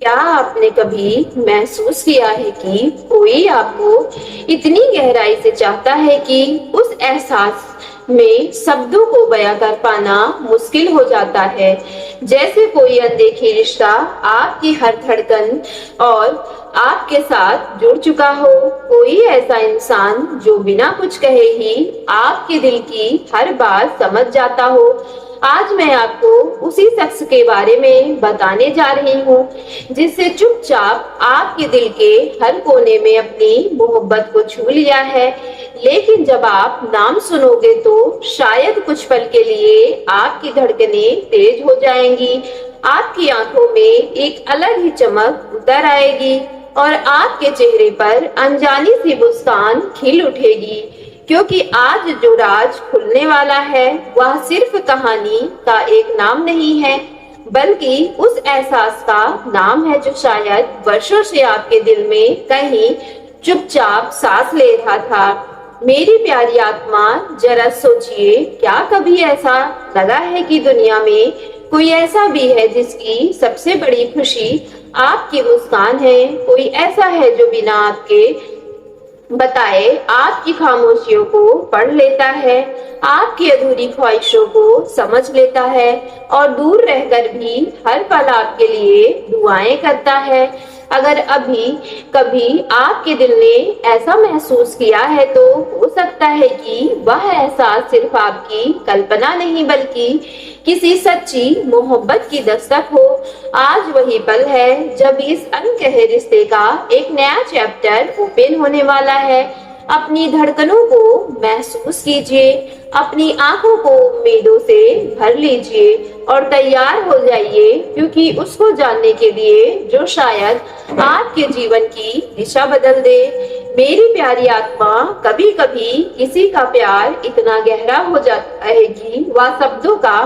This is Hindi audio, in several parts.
क्या आपने कभी महसूस किया है कि कोई आपको इतनी गहराई से चाहता है कि उस एहसास में शब्दों को बयां कर पाना मुश्किल हो जाता है। जैसे कोई अनदेखी रिश्ता आपकी हर धड़कन और आपके साथ जुड़ चुका हो, कोई ऐसा इंसान जो बिना कुछ कहे ही आपके दिल की हर बात समझ जाता हो। आज मैं आपको उसी शख्स के बारे में बताने जा रही हूँ जिससे चुपचाप आपके दिल के हर कोने में अपनी मोहब्बत को छू लिया है। लेकिन जब आप नाम सुनोगे तो शायद कुछ पल के लिए आपकी धड़कनें तेज हो जाएंगी, आपकी आंखों में एक अलग ही चमक उतर आएगी और आपके चेहरे पर अनजानी सी मुस्कान खिल उठेगी, क्योंकि आज जो राज खुलने वाला है वह सिर्फ कहानी का एक नाम नहीं है, बल्कि उस एहसास का नाम है जो शायद वर्षों से आपके दिल में कहीं चुपचाप सांस ले रहा था। मेरी प्यारी आत्मा, जरा सोचिए, क्या कभी ऐसा लगा है कि दुनिया में कोई ऐसा भी है जिसकी सबसे बड़ी खुशी आपकी मुस्कान है? कोई ऐसा है जो बिना आपके बताए आपकी खामोशियों को पढ़ लेता है, आपकी अधूरी ख्वाहिशों को समझ लेता है और दूर रहकर भी हर पल आपके लिए दुआएं करता है। अगर अभी कभी आपके दिल ने ऐसा महसूस किया है तो हो सकता है कि वह एहसास सिर्फ आपकी कल्पना नहीं बल्कि किसी सच्ची मोहब्बत की दस्तक हो। आज वही पल है जब इस अनकहे रिश्ते का एक नया चैप्टर ओपन होने वाला है। अपनी धड़कनों को महसूस कीजिए, अपनी आंखों को उम्मीदों से भर लीजिए और तैयार हो जाइए, क्योंकि उसको जानने के लिए जो शायद आपके जीवन की दिशा बदल दे। मेरी प्यारी आत्मा, कभी कभी किसी का प्यार इतना गहरा हो जाता है कि वह शब्दों का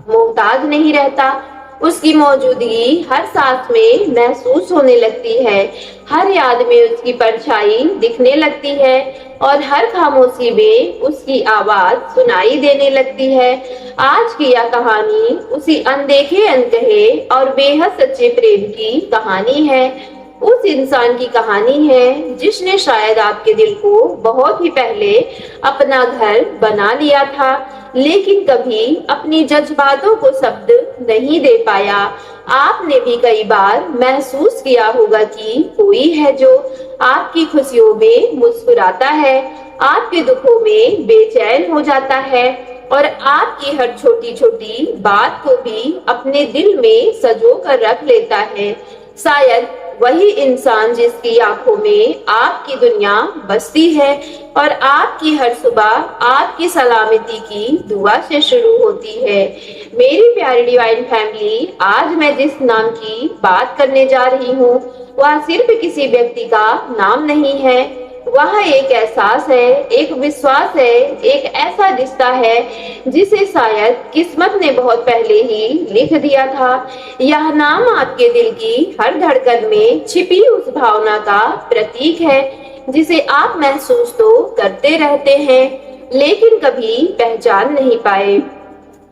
मोहताज नहीं रहता। उसकी मौजूदगी हर सांस में महसूस होने लगती है, हर याद में उसकी परछाई दिखने लगती है और हर खामोशी में उसकी आवाज सुनाई देने लगती है। आज की यह कहानी उसी अनदेखे, अनकहे और बेहद सच्चे प्रेम की कहानी है। उस इंसान की कहानी है जिसने शायद आपके दिल को बहुत ही पहले अपना घर बना लिया था, लेकिन कभी अपनी जज्बातों को शब्द नहीं दे पाया। आपने भी कई बार महसूस किया होगा कि कोई है जो आपकी खुशियों में मुस्कुराता है, आपके दुखों में बेचैन हो जाता है और आपकी हर छोटी छोटी बात को भी अपने दिल में सजो कर रख लेता है। शायद वही इंसान जिसकी आंखों में आपकी दुनिया बसती है और आपकी हर सुबह आपकी सलामती की दुआ से शुरू होती है। मेरी प्यारी डिवाइन फैमिली, आज मैं जिस नाम की बात करने जा रही हूँ वह सिर्फ किसी व्यक्ति का नाम नहीं है, वह एक एहसास है, एक विश्वास है, एक ऐसा रिश्ता है जिसे शायद किस्मत ने बहुत पहले ही लिख दिया था। यह नाम आपके दिल की हर धड़कन में छिपी उस भावना का प्रतीक है जिसे आप महसूस तो करते रहते हैं लेकिन कभी पहचान नहीं पाए।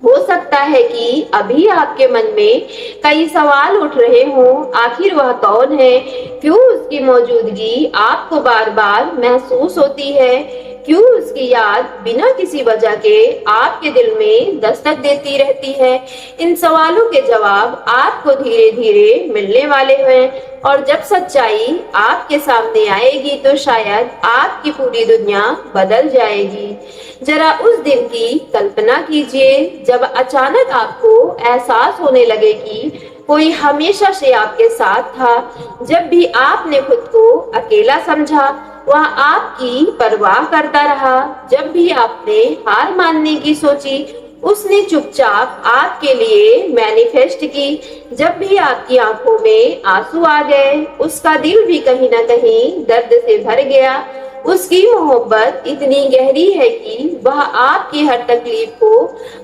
हो सकता है कि अभी आपके मन में कई सवाल उठ रहे हों, आखिर वह कौन है, क्यों उसकी मौजूदगी आपको बार बार महसूस होती है, क्यों उसकी याद बिना किसी वजह के आपके दिल में दस्तक देती रहती है। इन सवालों के जवाब आपको धीरे धीरे मिलने वाले हैं और जब सच्चाई आपके सामने आएगी तो शायद आपकी पूरी दुनिया बदल जाएगी। जरा उस दिन की कल्पना कीजिए जब अचानक आपको एहसास होने लगे कि कोई हमेशा से आपके साथ था। जब भी आपने खुद को अकेला समझा वह आपकी परवाह करता रहा, जब भी आपने हार मानने की सोची उसने चुपचाप आपके लिए मैनिफेस्ट की, जब भी आपकी आंखों में आंसू आ गए उसका दिल भी कहीं ना कहीं दर्द से भर गया। उसकी मोहब्बत इतनी गहरी है कि वह आपकी हर तकलीफ को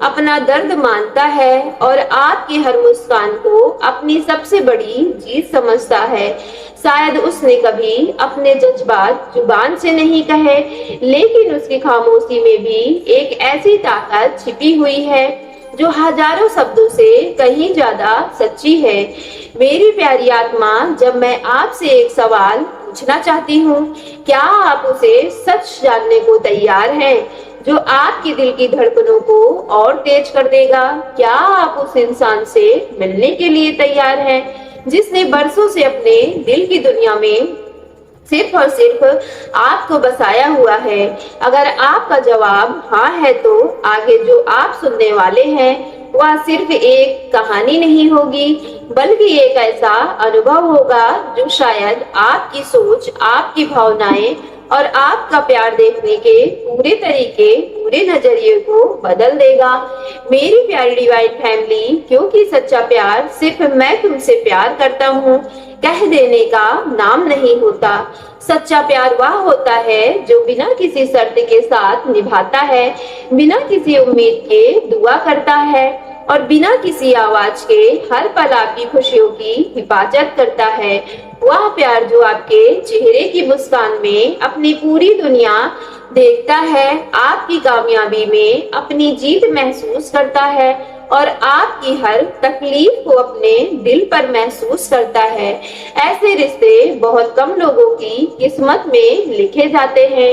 अपना दर्द मानता है और आपकी हर मुस्कान को अपनी सबसे बड़ी जीत समझता है। शायद उसने कभी अपने जज्बात जुबान से नहीं कहे, लेकिन उसकी खामोशी में भी एक ऐसी ताकत छिपी हुई है जो हजारों शब्दों से कहीं ज्यादा सच्ची है। मेरी प्यारी आत्मा, जब मैं आपसे एक सवाल पूछना चाहती हूँ, क्या आप उसे सच जानने को तैयार हैं जो आपकी दिल की धड़कनों को और तेज कर देगा? क्या आप उस इंसान से मिलने के लिए तैयार हैं जिसने बरसों से अपने दिल की दुनिया में सिर्फ और सिर्फ आपको बसाया हुआ है? अगर आपका जवाब हाँ है, तो आगे जो आप सुनने वाले हैं वह सिर्फ एक कहानी नहीं होगी, बल्कि एक ऐसा अनुभव होगा जो शायद आपकी सोच, आपकी भावनाएं और आपका प्यार देखने के पूरे तरीके, पूरे नजरिए को बदल देगा। मेरी प्यारी डिवाइन फैमिली, क्योंकि सच्चा प्यार सिर्फ मैं तुमसे प्यार करता हूँ कह देने का नाम नहीं होता। सच्चा प्यार वह होता है जो बिना किसी शर्त के साथ निभाता है, बिना किसी उम्मीद के दुआ करता है और बिना किसी आवाज के हर पल आपकी खुशियों की हिफाजत करता है। वह प्यार जो आपके चेहरे की मुस्कान में अपनी पूरी दुनिया देखता है, आपकी कामयाबी में अपनी जीत महसूस करता है और आपकी हर तकलीफ को अपने दिल पर महसूस करता है। ऐसे रिश्ते बहुत कम लोगों की किस्मत में लिखे जाते हैं।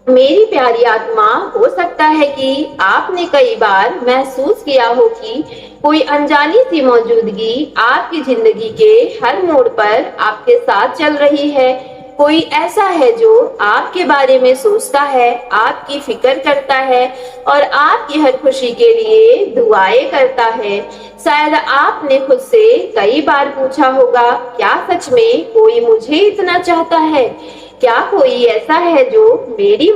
मेरी प्यारी आत्मा, हो सकता है कि आपने कई बार महसूस किया हो कि कोई अनजानी सी मौजूदगी आपकी जिंदगी के हर मोड़ पर आपके साथ चल रही है। कोई ऐसा है जो आपके बारे में सोचता है, आपकी फिक्र करता है और आपकी हर खुशी के लिए दुआएं करता है। शायद आपने खुद से कई बार पूछा होगा, क्या सच में कोई मुझे इतना चाहता है? क्या कोई ऐसा है जो मेरी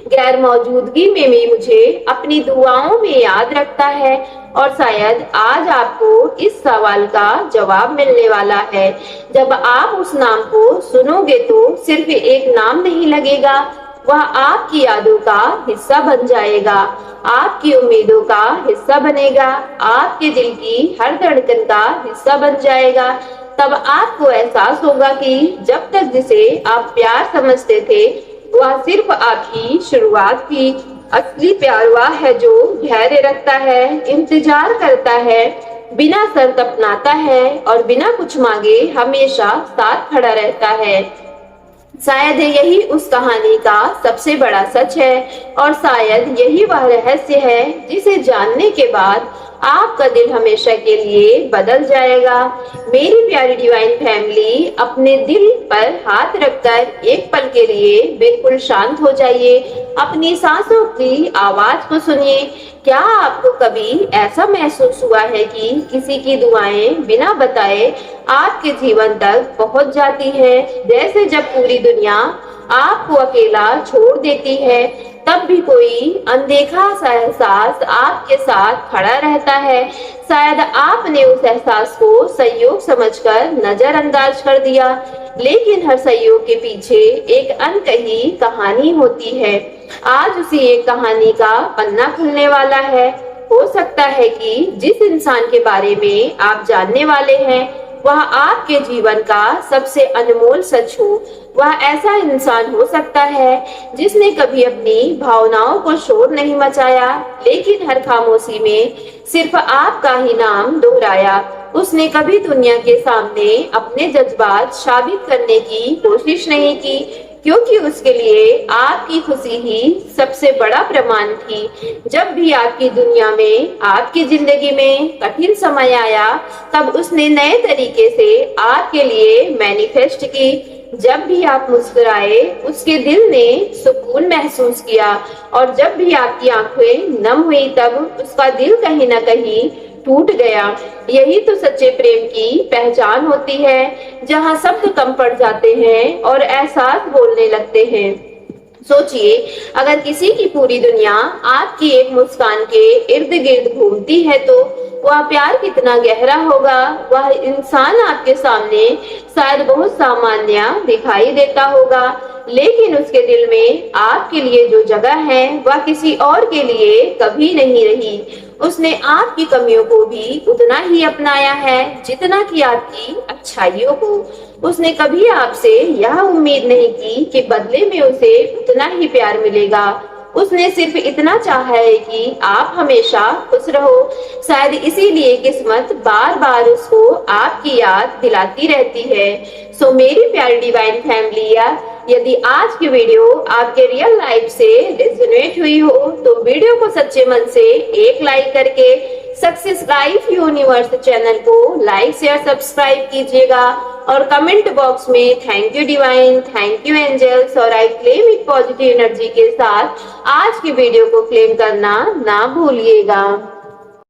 गैर मौजूदगी में भी मुझे अपनी दुआओं में याद रखता है? और शायद आज आपको इस सवाल का जवाब मिलने वाला है। जब आप उस नाम को सुनोगे तो सिर्फ एक नाम नहीं लगेगा, वह आपकी यादों का हिस्सा बन जाएगा, आपकी उम्मीदों का हिस्सा बनेगा, आपके दिल की हर धड़कन का हिस्सा बन जाएगा। तब आपको एहसास होगा कि जब तक जिसे आप प्यार समझते थे वह सिर्फ आपकी शुरुआत थी। असली प्यार वह है जो धैर्य रखता है, इंतजार करता है, बिना शर्त अपनाता है और बिना कुछ मांगे हमेशा साथ खड़ा रहता है। शायद यही उस कहानी का सबसे बड़ा सच है और शायद यही वह रहस्य है जिसे जानने के बाद आपका दिल हमेशा के लिए बदल जाएगा। मेरी प्यारी डिवाइन फैमिली, अपने दिल पर हाथ रखकर एक पल के लिए बिल्कुल शांत हो जाइए, अपनी सांसों की आवाज को सुनिए। क्या आपको कभी ऐसा महसूस हुआ है कि किसी की दुआएं बिना बताए आपके जीवन तक पहुंच जाती है? जैसे जब पूरी दुनिया आपको अकेला छोड़ देती है, तब भी कोई अनदेखा सा एहसास आपके साथ खड़ा रहता है। शायद आपने उस एहसास को संयोग समझकर नजरअंदाज कर दिया, लेकिन हर सहयोग के पीछे एक अनकही कहानी होती है। आज उसी एक कहानी का पन्ना खुलने वाला है। हो सकता है कि जिस इंसान के बारे में आप जानने वाले हैं वह आपके जीवन का सबसे अनमोल सच हो। वह ऐसा इंसान हो सकता है जिसने कभी अपनी भावनाओं को शोर नहीं मचाया, लेकिन हर खामोशी में सिर्फ आपका ही नाम दोहराया। उसने कभी दुनिया के सामने अपने जज्बात साबित करने की कोशिश नहीं की, क्योंकि उसके लिए आपकी खुशी ही सबसे बड़ा प्रमाण थी। जब भी आपकी दुनिया में, आपकी जिंदगी में कठिन समय आया, तब उसने नए तरीके से आपके लिए मैनिफेस्ट की। जब भी आप मुस्कुराए, उसके दिल ने सुकून महसूस किया और जब भी आपकी आंखें नम हुई, तब उसका दिल कहीं न कहीं टूट गया। यही तो सच्चे प्रेम की पहचान होती है, जहाँ शब्द कम पड़ जाते हैं और एहसास बोलने लगते हैं। सोचिए, अगर किसी की पूरी दुनिया आपकी एक मुस्कान के इर्द गिर्द घूमती है तो वह प्यार कितना गहरा होगा। वह इंसान आपके सामने शायद बहुत सामान्य दिखाई देता होगा, लेकिन उसके दिल में आपके लिए जो जगह है वह किसी और के लिए कभी नहीं रही। उसने आपकी कमियों को भी उतना ही अपनाया है जितना कि आपकी अच्छाइयों को। उसने कभी आपसे यह उम्मीद नहीं की कि बदले में उसे उतना ही प्यार मिलेगा। उसने सिर्फ इतना चाहा है कि आप हमेशा खुश रहो। शायद इसीलिए किस्मत बार बार उसको आपकी याद दिलाती रहती है। सो मेरी प्यारी डिवाइन फैमिली, यदि आज की वीडियो आपके रियल लाइफ से रेजोनेट हुई हो तो वीडियो को सच्चे मन से एक लाइक करके सक्सेस लाइफ यूनिवर्स चैनल को लाइक शेयर सब्सक्राइब कीजिएगा और कमेंट बॉक्स में thank you divine, thank you angels और I claim it positive energy के साथ आज की वीडियो को क्लेम करना ना भूलिएगा।